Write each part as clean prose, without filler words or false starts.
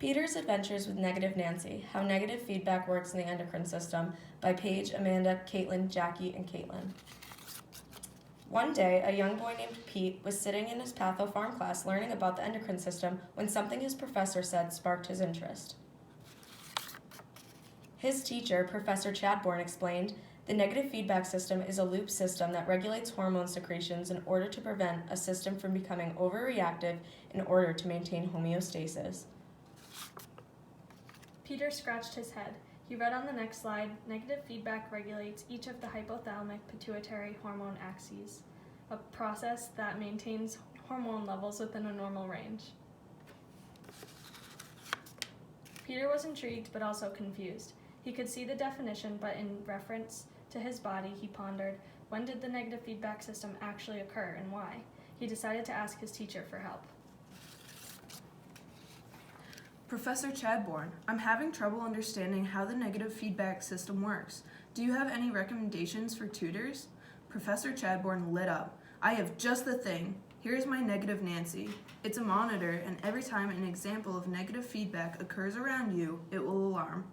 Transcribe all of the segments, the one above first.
Peter's Adventures with Negative Nancy, How Negative Feedback Works in the Endocrine System by Paige, Amanda, Caitlin, Jackie, and Caitlin. One day, a young boy named Pete was sitting in his Patho Farm class learning about the endocrine system when something his professor said sparked his interest. His teacher, Professor Chadbourne, explained, "The negative feedback system is a loop system that regulates hormone secretions in order to prevent a system from becoming overreactive in order to maintain homeostasis." Peter scratched his head. He read on the next slide, negative feedback regulates each of the hypothalamic pituitary hormone axes, a process that maintains hormone levels within a normal range. Peter was intrigued but also confused. He could see the definition, but in reference to his body, he pondered, when did the negative feedback system actually occur and why? He decided to ask his teacher for help. Professor Chadbourne, I'm having trouble understanding how the negative feedback system works. Do you have any recommendations for tutors? Professor Chadbourne lit up. I have just the thing. Here's my Negative Nancy. It's a monitor, and every time an example of negative feedback occurs around you, it will alarm.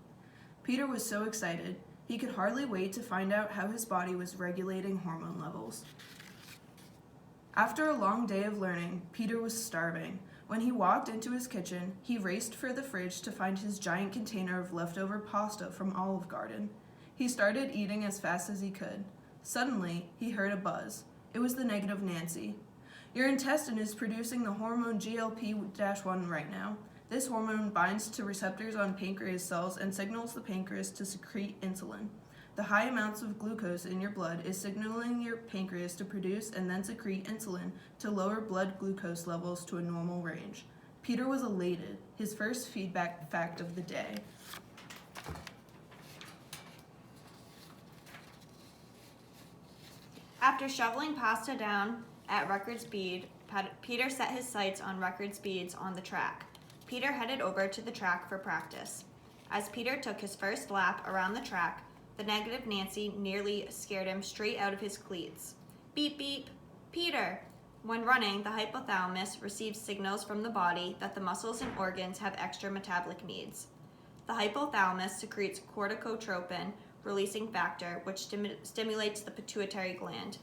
Peter was so excited. He could hardly wait to find out how his body was regulating hormone levels. After a long day of learning, Peter was starving. When he walked into his kitchen, he raced for the fridge to find his giant container of leftover pasta from Olive Garden. He started eating as fast as he could. Suddenly, he heard a buzz. It was the Negative Nancy. Your intestine is producing the hormone GLP-1 right now. This hormone binds to receptors on pancreas cells and signals the pancreas to secrete insulin. The high amounts of glucose in your blood is signaling your pancreas to produce and then secrete insulin to lower blood glucose levels to a normal range. Peter was elated, his first feedback fact of the day. After shoveling pasta down at record speed, Peter set his sights on record speeds on the track. Peter headed over to the track for practice. As Peter took his first lap around the track, the Negative Nancy nearly scared him straight out of his cleats. Beep, beep. Peter! When running, the hypothalamus receives signals from the body that the muscles and organs have extra metabolic needs. The hypothalamus secretes corticotropin, releasing factor, which stimulates the pituitary gland.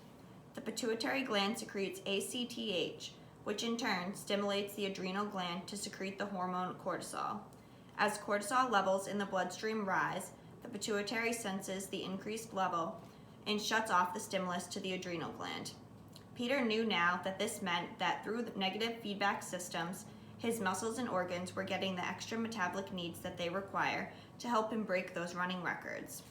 The pituitary gland secretes ACTH, which in turn stimulates the adrenal gland to secrete the hormone cortisol. As cortisol levels in the bloodstream rise, the pituitary senses the increased level and shuts off the stimulus to the adrenal gland. Peter knew now that this meant that through the negative feedback systems, his muscles and organs were getting the extra metabolic needs that they require to help him break those running records.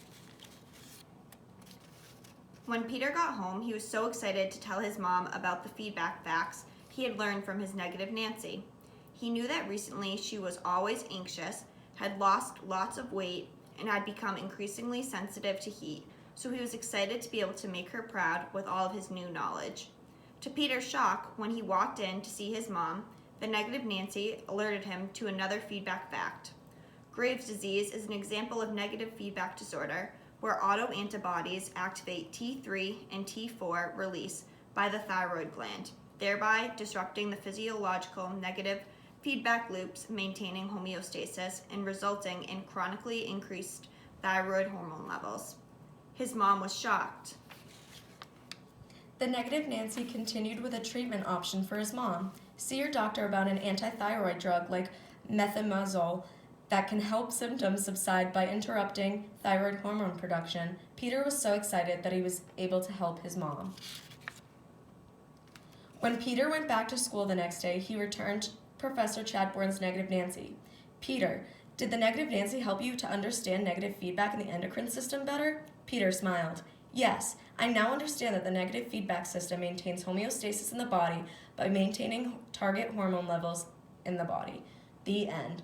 When Peter got home, he was so excited to tell his mom about the feedback facts he had learned from his Negative Nancy. He knew that recently she was always anxious, had lost lots of weight, and had become increasingly sensitive to heat, so he was excited to be able to make her proud with all of his new knowledge. To Peter's shock, when he walked in to see his mom, the Negative Nancy alerted him to another feedback fact. Graves' disease is an example of negative feedback disorder where autoantibodies activate T3 and T4 release by the thyroid gland, thereby disrupting the physiological negative feedback loops, maintaining homeostasis, and resulting in chronically increased thyroid hormone levels. His mom was shocked. The Negative Nancy continued with a treatment option for his mom. See your doctor about an antithyroid drug like methimazole that can help symptoms subside by interrupting thyroid hormone production. Peter was so excited that he was able to help his mom. When Peter went back to school the next day, he returned Professor Chadbourne's Negative Nancy. Peter, did the Negative Nancy help you to understand negative feedback in the endocrine system better? Peter smiled. Yes, I now understand that the negative feedback system maintains homeostasis in the body by maintaining target hormone levels in the body. The end.